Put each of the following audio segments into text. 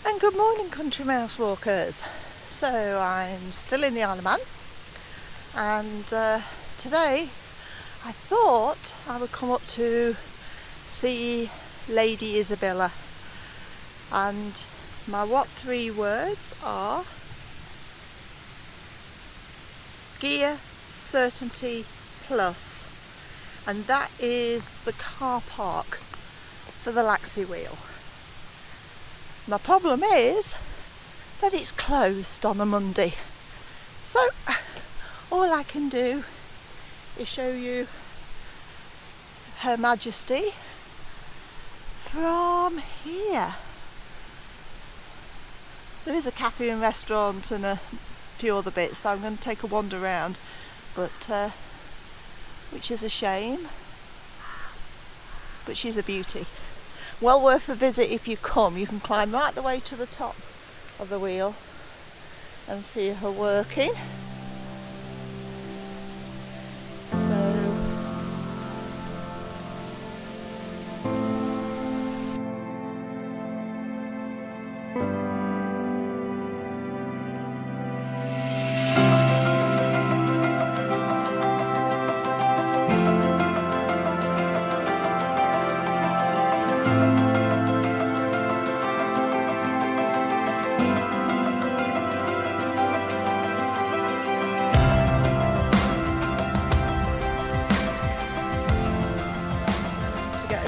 And good morning, country mouse walkers. So I'm still in the Isle of Man, and today I thought I would come up to see Lady Isabella, and my what 3 words are gear.certainty.plus, and that is the car park for the Laxey Wheel. My problem is that it's closed on a Monday, so all I can do is show you Her Majesty from here. There is a cafe and restaurant and a few other bits, so I'm going to take a wander around, but which is a shame, but she's a beauty. Well worth a visit if you come. You can climb right the way to the top of the wheel and see her working.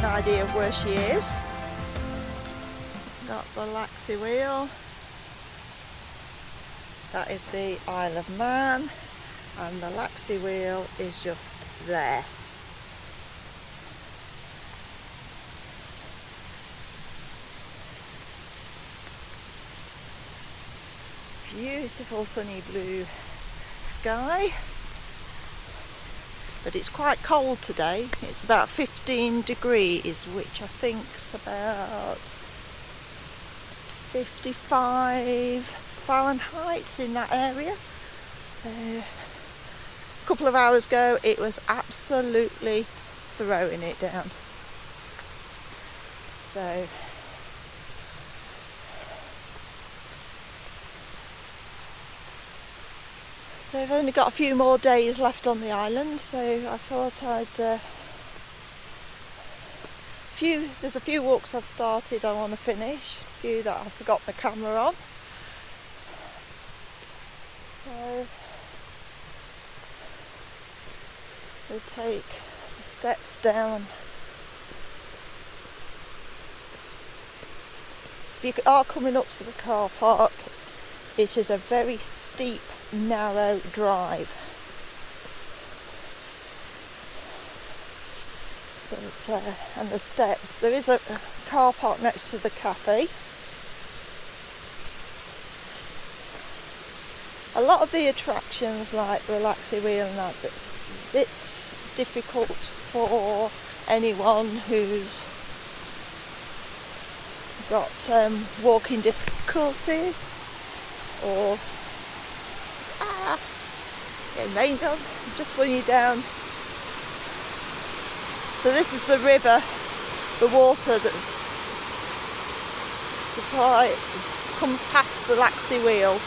Idea of where she is. Got the Laxey Wheel. That is the Isle of Man, and the Laxey Wheel is just there. Beautiful sunny blue sky. But it's quite cold today. It's about 15 degrees, which I think is about 55 Fahrenheit in that area. A couple of hours ago it was absolutely throwing it down. So I've only got a few more days left on the island, so I thought I'd there's a few walks I've started I want to finish, a few that I forgot my camera on. So we'll take the steps down. If you are coming up to the car park, it is a very steep, narrow drive, but and the steps. There is a car park next to the cafe. A lot of the attractions, like the Laxey Wheel and that, it's a bit difficult for anyone who's got walking difficulties or getting rained on. Just swing you down. So this is the river, the water that's comes past the Laxey Wheel.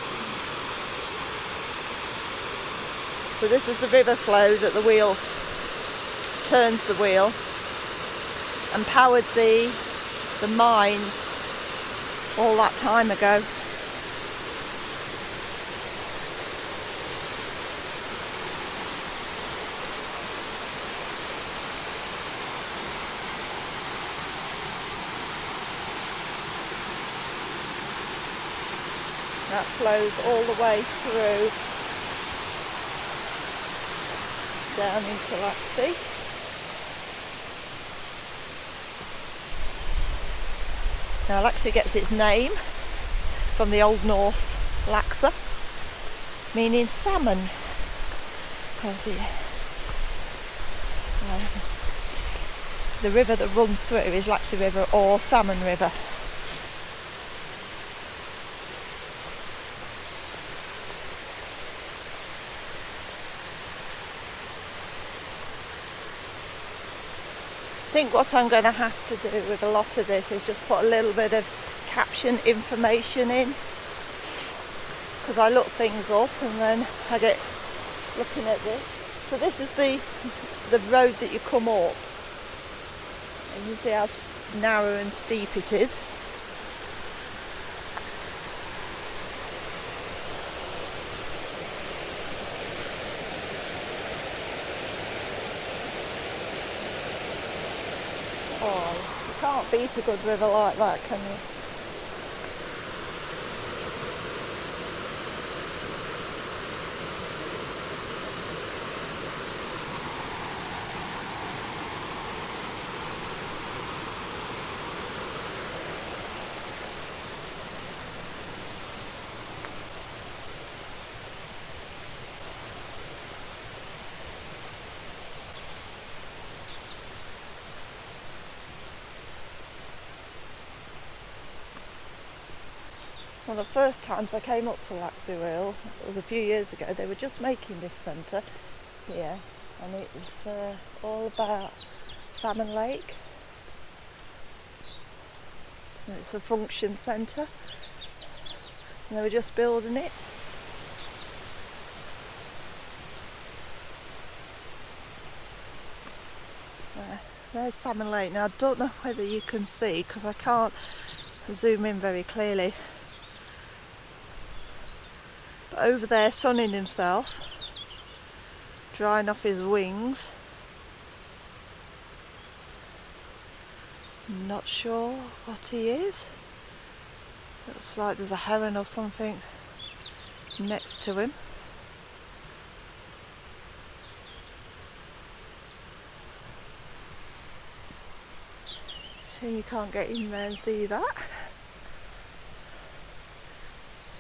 So this is the river flow that the wheel turns the wheel and powered the mines all that time ago. That flows all the way through down into Laxey. Now Laxey gets its name from the Old Norse Laxa, meaning salmon, because the river that runs through is Laxey River or Salmon River. I think what I'm going to have to do with a lot of this is just put a little bit of caption information in, because I look things up and then I get looking at this. So this is the road that you come up, and you see how narrow and steep it is. Oh, you can't beat a good river like that, can you? One of the first times I came up to Laxey Wheel, it was a few years ago, they were just making this centre here, and it's all about Salmon Lake. And it's a function centre, and they were just building it. There's Salmon Lake. Now I don't know whether you can see, because I can't zoom in very clearly. Over there, sunning himself, drying off his wings. Not sure what he is. Looks like there's a heron or something next to him. Shame you can't get in there and see that.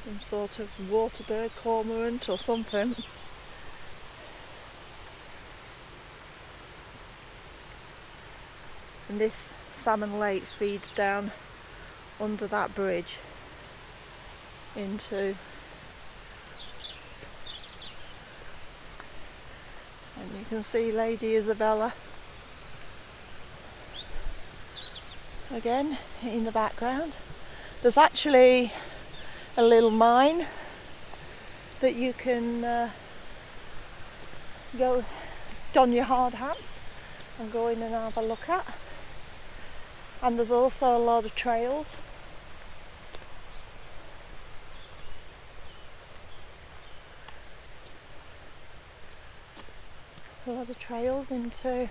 Some sort of waterbird, cormorant or something. And this Salmon Lake feeds down under that bridge into, and you can see Lady Isabella again in the background. There's actually a little mine that you can go don your hard hats and go in and have a look at. And there's also a lot of trails. A lot of trails into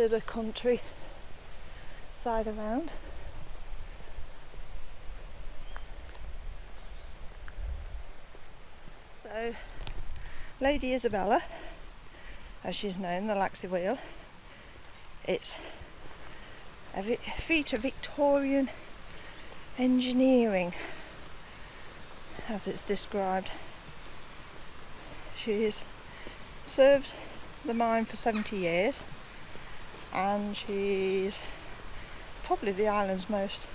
the country side around. So Lady Isabella, as she's known, the Laxey Wheel, it's a feat of Victorian engineering, as it's described. She's served the mine for 70 years, and she's probably the island's most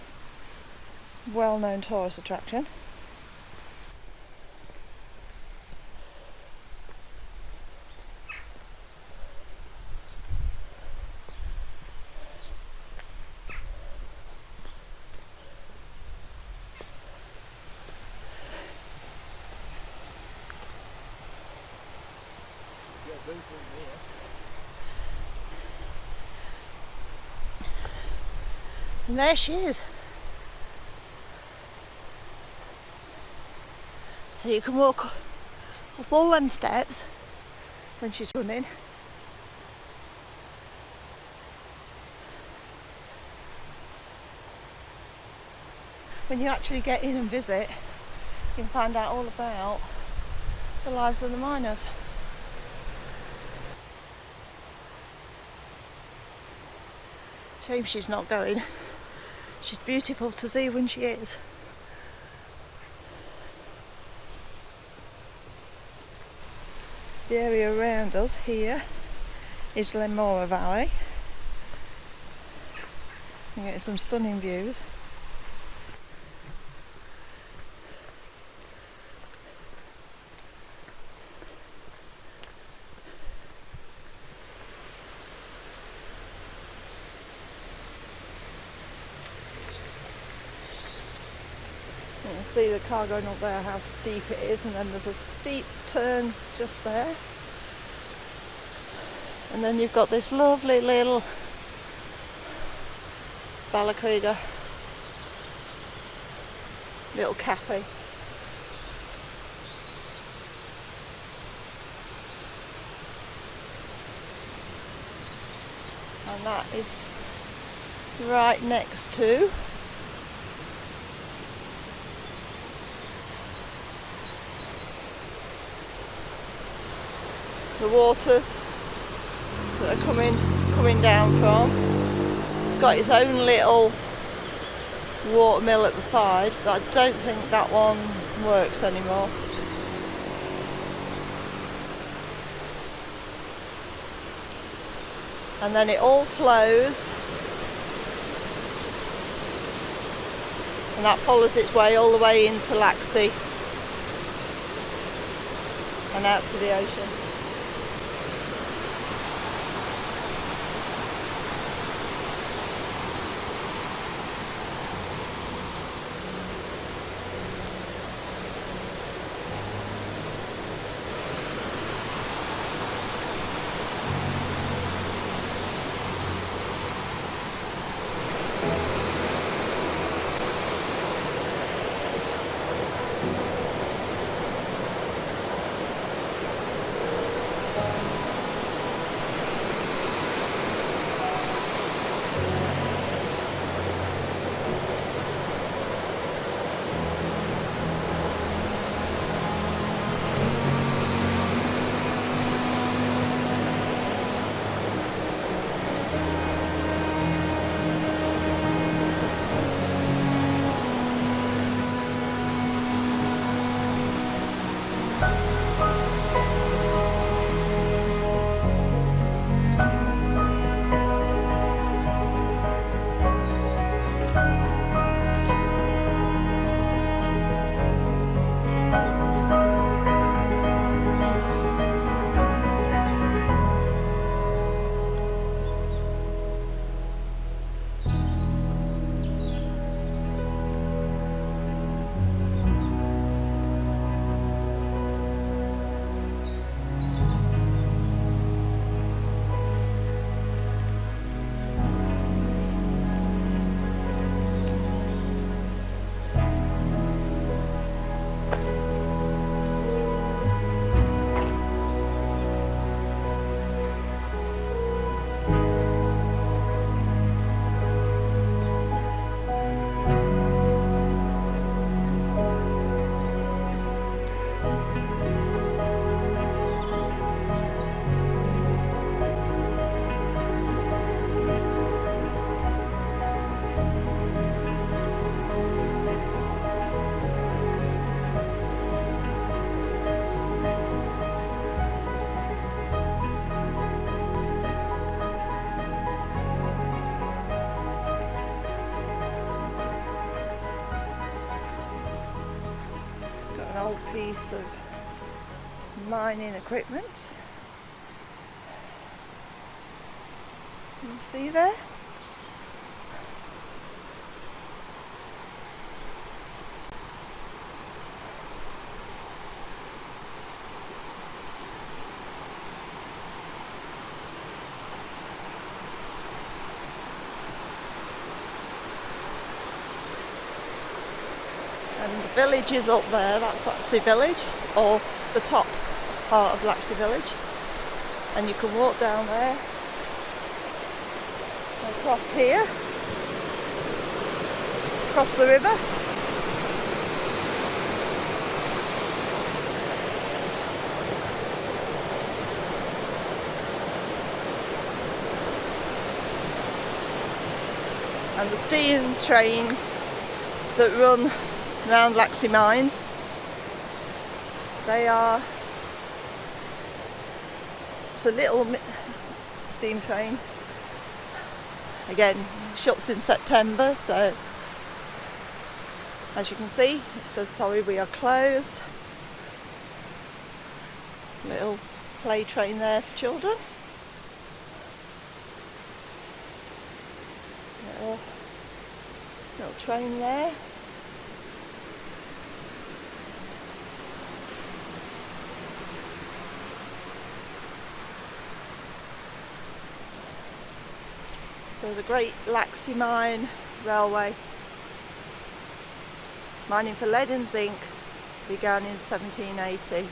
well-known tourist attraction. And there she is. So you can walk up all them steps when she's running. When you actually get in and visit, you can find out all about the lives of the miners. Shame she's not going. She's beautiful to see when she is. The area around us here is Lamora Valley. You get some stunning views. You can see the car going up there, how steep it is, and then there's a steep turn just there. And then you've got this lovely little Balaclava little cafe. And that is right next to the waters that are coming down from. It's got its own little watermill at the side, but I don't think that one works anymore. And then it all flows, and that follows its way all the way into Laxey and out to the ocean. Piece of mining equipment. You see there? And the village is up there, that's Laxey village, or the top part of Laxey village. And you can walk down there, across here, across the river. And the steam trains that run around Laxey Mines, it's a little steam train. Again, shuts in September, so as you can see, it says sorry, we are closed. Little play train there for children. Little train there. So the Great Laxey Mine Railway, mining for lead and zinc, began in 1780.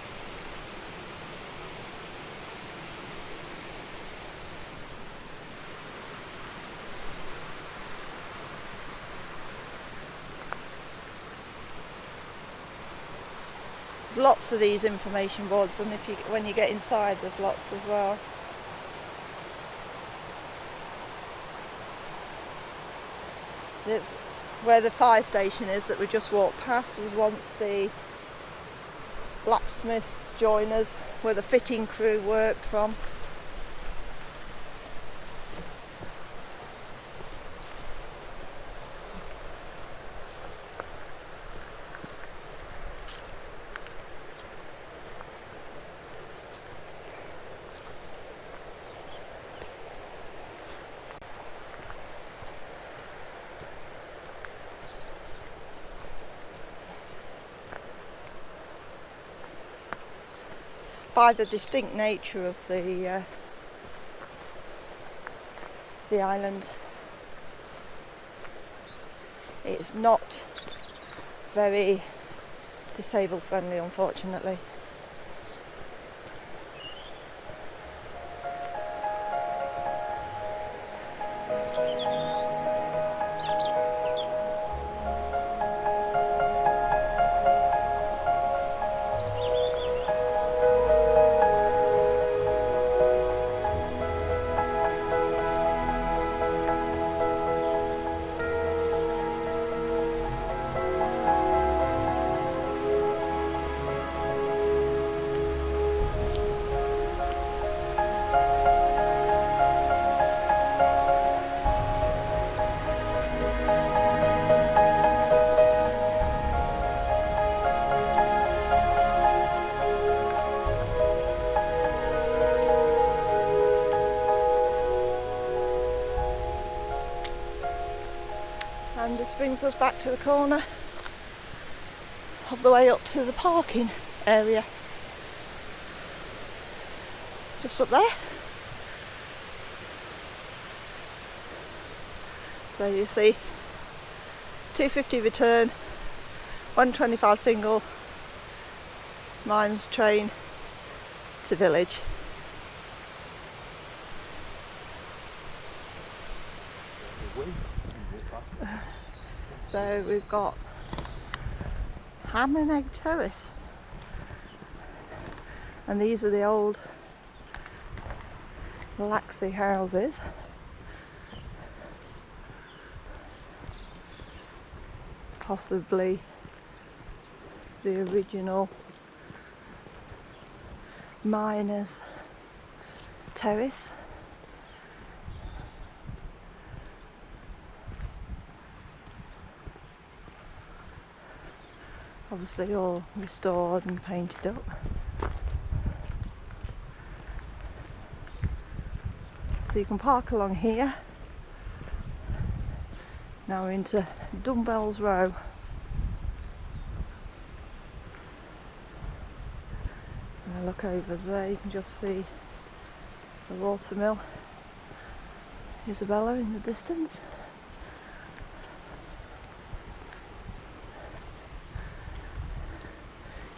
There's lots of these information boards, and when you get inside there's lots as well. It's where the fire station is that we just walked past was once the blacksmiths joiners, where the fitting crew worked from. By the distinct nature of the island, it's not very disabled friendly, unfortunately. And this brings us back to the corner of the way up to the parking area. Just up there. So you see 250 return, 125 single, Mines train to village. So we've got ham and egg terrace, and these are the old Laxey houses. Possibly the original miners' terrace. Obviously all restored and painted up. So you can park along here. Now we're into Dumbbells Row. And I look over there, you can just see the watermill, Isabella in the distance.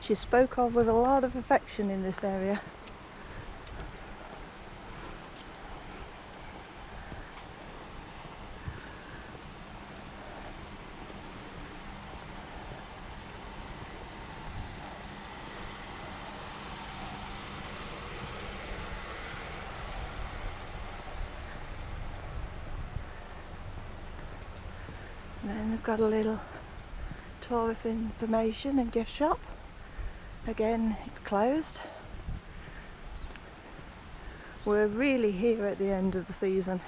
She spoke of with a lot of affection in this area. And then they've got a little tour of information and gift shop. Again, it's closed. We're really here at the end of the season.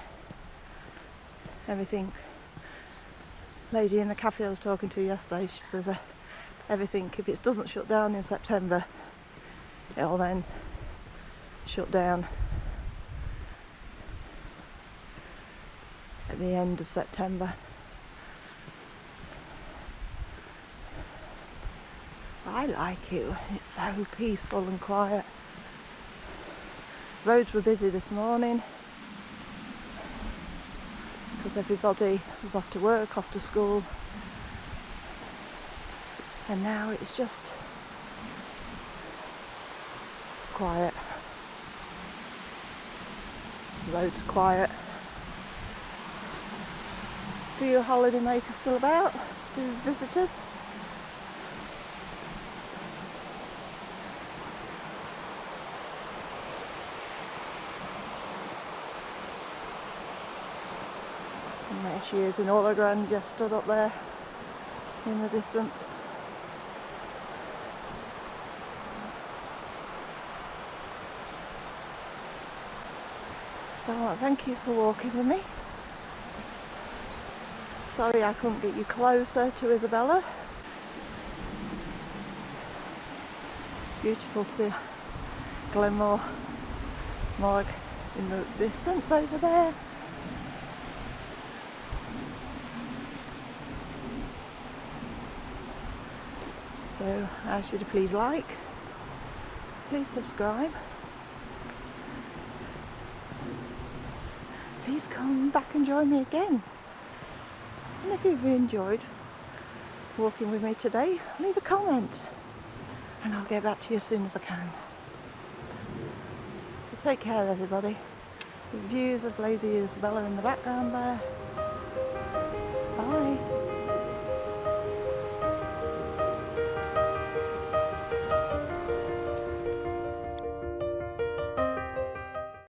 Everything. Lady in the cafe I was talking to yesterday, she says everything, if it doesn't shut down in September, it'll then shut down at the end of September. I like it, it's so peaceful and quiet. Roads were busy this morning. because everybody was off to work, off to school, and now it's just quiet. The roads are quiet. A few holiday makers still about, still visitors. And there she is in all her grandeur, stood up there in the distance. So I want to thank you for walking with me. Sorry I couldn't get you closer to Isabella. Beautiful Lamora Valley in the distance over there. So I ask you to please like, please subscribe. Please come back and join me again. And if you've enjoyed walking with me today, leave a comment and I'll get back to you as soon as I can. So take care everybody. The views of Lady Isabella in the background there.